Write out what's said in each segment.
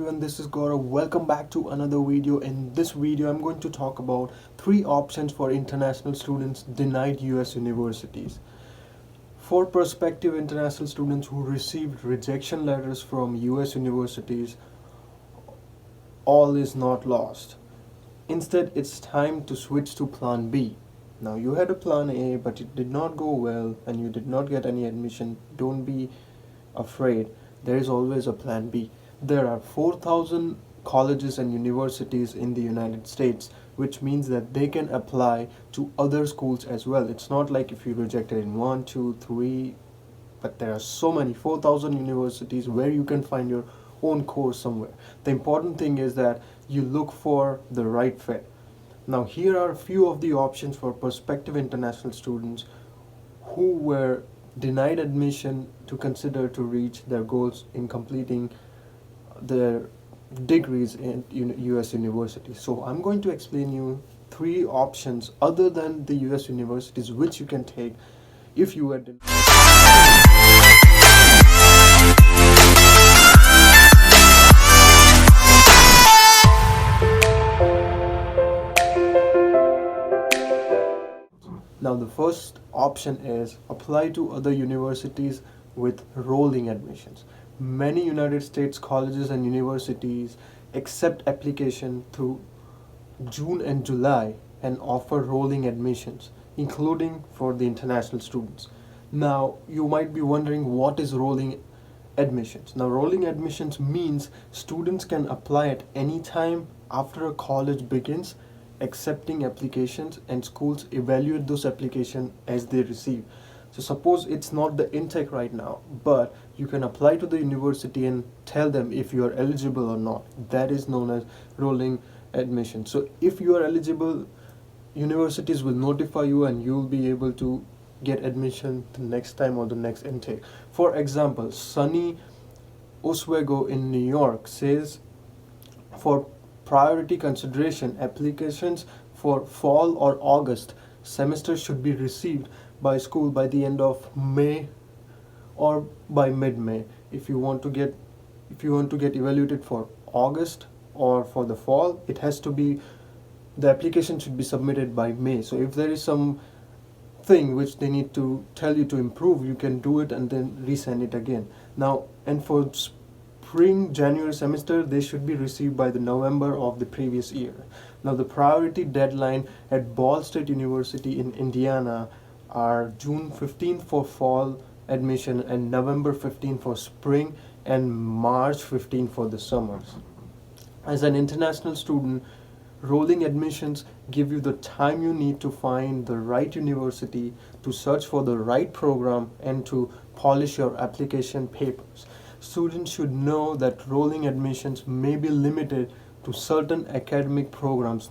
Everyone, this is Gaurav. Welcome back to another video. In this video, I'm going to talk about three options for international students denied US universities. For prospective international students who received rejection letters from US universities, all is not lost. Instead, it's time to switch to plan B. Now, you had a plan A, but it did not go well and you did not get any admission. Don't be afraid. There is always a plan B. There are 4,000 colleges and universities in the United States, which means that they can apply to other schools as well. It's not like if you rejected in one, two, three, but there are so many 4,000 universities where you can find your own course somewhere. The important thing is that you look for the right fit. Now, here are a few of the options for prospective international students who were denied admission to consider to reach their goals in completing their degrees in US universities. So I'm going to explain you three options other than the US universities which you can take if you were denied. Now the first option is apply to other universities with rolling admissions. Many United States colleges and universities accept application through June and July and offer rolling admissions, including for the international students. Now you might be wondering what is rolling admissions. Now rolling admissions means students can apply at any time after a college begins accepting applications, and schools evaluate those applications as they receive. So suppose it's not the intake right now, but you can apply to the university and tell them if you are eligible or not. That is known as rolling admission. So if you are eligible, universities will notify you and you'll be able to get admission the next time or the next intake. For example, Sunny Oswego in New York says for priority consideration, applications for fall or August semester should be received by school by the end of May or by mid-May. If you want to get evaluated for August or for the fall, it has to be, the application should be submitted by May. So if there is some thing which they need to tell you to improve, you can do it and then resend it again. Now, and for spring January semester, they should be received by the November of the previous year. Now the priority deadline at Ball State University in Indiana are June 15th for fall admission and November 15th for spring and March 15th for the summers. As an international student, rolling admissions give you the time you need to find the right university, to search for the right program, and to polish your application papers. Students should know that rolling admissions may be limited to certain academic programs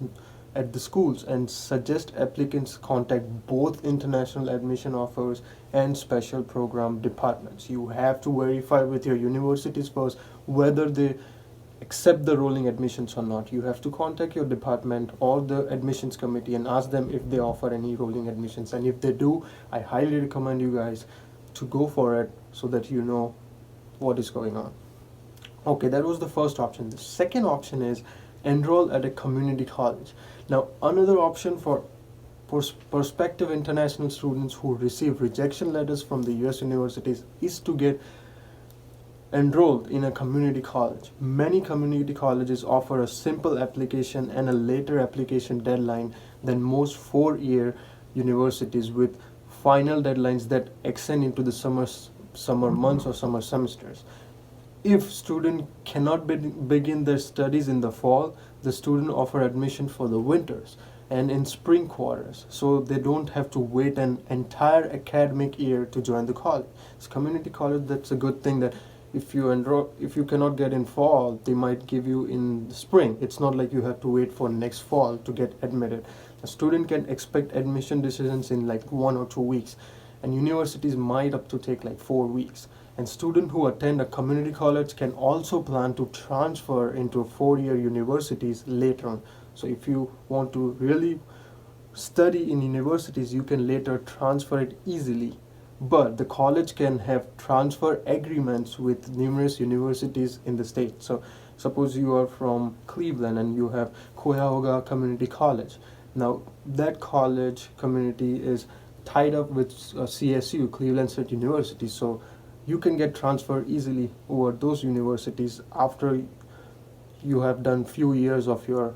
at the schools and suggest applicants contact both international admission offers and special program departments. You have to verify with your universities first whether they accept the rolling admissions or not. You have to contact your department or the admissions committee and ask them if they offer any rolling admissions, and if they do, I highly recommend you guys to go for it so that you know what is going on. Okay, that was the first option. The second option is enroll at a community college. Now another option for prospective international students who receive rejection letters from the US universities is to get enrolled in a community college. Many community colleges offer a simple application and a later application deadline than most four-year universities, with final deadlines that extend into the summer months or summer semesters. If student cannot begin their studies in the fall, the student offer admission for the winters and in spring quarters, so they don't have to wait an entire academic year to join the college. It's community college, that's a good thing, that if you cannot get in fall, they might give you in spring. It's not like you have to wait for next fall to get admitted. A student can expect admission decisions in like 1 or 2 weeks, and universities might up to take like 4 weeks. And students who attend a community college can also plan to transfer into four-year universities later on. So if you want to really study in universities, you can later transfer it easily. But the college can have transfer agreements with numerous universities in the state. So Suppose you are from Cleveland and you have Cuyahoga Community College. Now that college community is tied up with CSU, Cleveland State University, so you can get transfer easily over those universities after you have done few years of your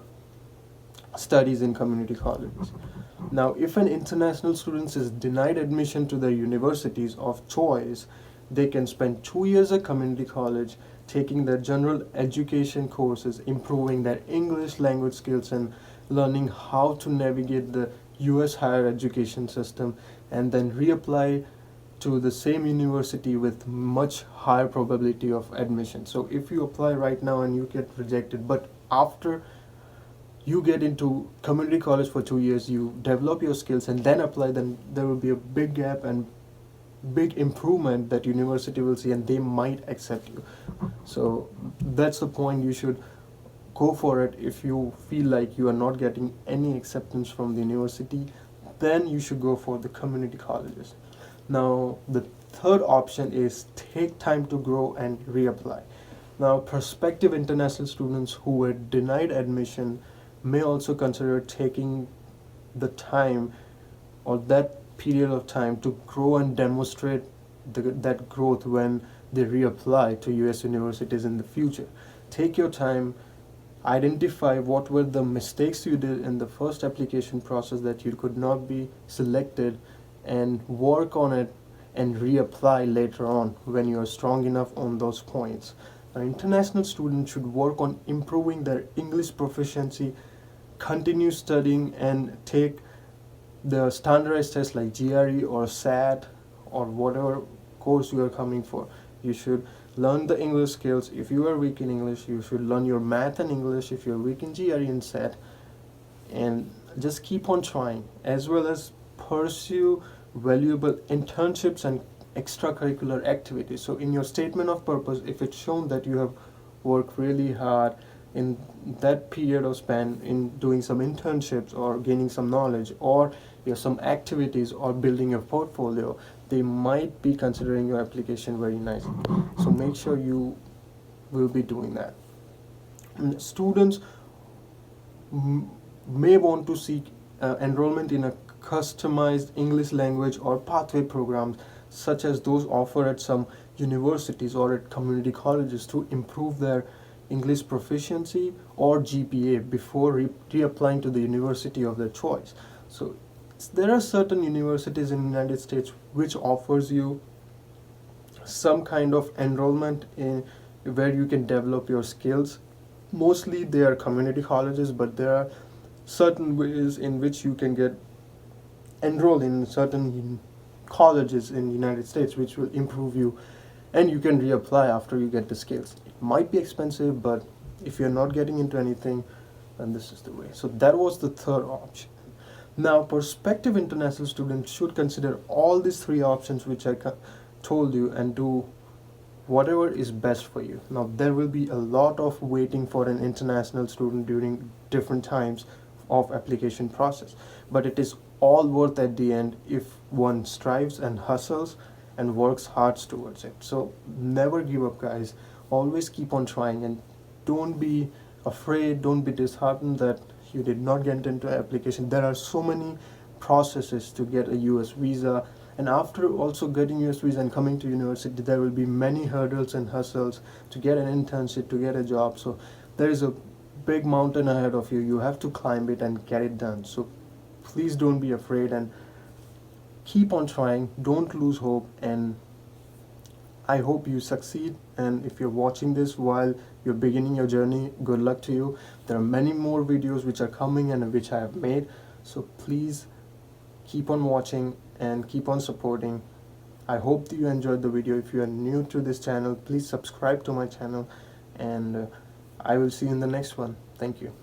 studies in community colleges. Now, if an international student is denied admission to the universities of choice, they can spend 2 years at community college taking their general education courses, improving their English language skills, and learning how to navigate the US higher education system, and then reapply to the same university with much higher probability of admission. So if you apply right now and you get rejected, but after you get into community college for 2 years, you develop your skills and then apply, then there will be a big gap and big improvement that university will see, and they might accept you. So that's the point. You should go for it. If you feel like you are not getting any acceptance from the university, then you should go for the community colleges. Now the third option is take time to grow and reapply. Now prospective international students who were denied admission may also consider taking the time or that period of time to grow and demonstrate that growth when they reapply to US universities in the future. Take your time, identify what were the mistakes you did in the first application process that you could not be selected, and work on it and reapply later on when you are strong enough on those points. Now, international students should work on improving their English proficiency, continue studying, and take the standardized tests like GRE or SAT or whatever course you are coming for. You should learn the English skills. If you are weak in English, you should learn your math and English. If you're weak in GRE and SAT, and just keep on trying, as well as pursue valuable internships and extracurricular activities. So in your statement of purpose, if it's shown that you have worked really hard in that period of span in doing some internships or gaining some knowledge, or some activities, or building your portfolio, they might be considering your application very nicely. So make sure you will be doing that. And students may want to seek enrollment in a customized English language or pathway programs, such as those offered at some universities or at community colleges, to improve their English proficiency or GPA before reapplying to the university of their choice. So there are certain universities in the United States which offers you some kind of enrollment in where you can develop your skills. Mostly they are community colleges, but there are certain ways in which you can get enrolled in certain colleges in the United States which will improve you, and you can reapply after you get the skills. It might be expensive, but if you're not getting into anything, then this is the way. So that was the third option. Now prospective international students should consider all these three options which I told you and do whatever is best for you. Now there will be a lot of waiting for an international student during different times of application process, but it is all worth at the end if one strives and hustles and works hard towards it. So never give up, guys. Always keep on trying, and don't be afraid, don't be disheartened that you did not get into an application. There are so many processes to get a US visa, and after also getting US visa and coming to university, there will be many hurdles and hustles to get an internship, to get a job. So there is a big mountain ahead of you. You have to climb it and get it done. So please don't be afraid and keep on trying. Don't lose hope, and I hope you succeed. And if you're watching this while you're beginning your journey, good luck to you. There are many more videos which are coming and which I have made, so please keep on watching and keep on supporting. I hope that you enjoyed the video. If you are new to this channel, please subscribe to my channel, and I will see you in the next one. Thank you.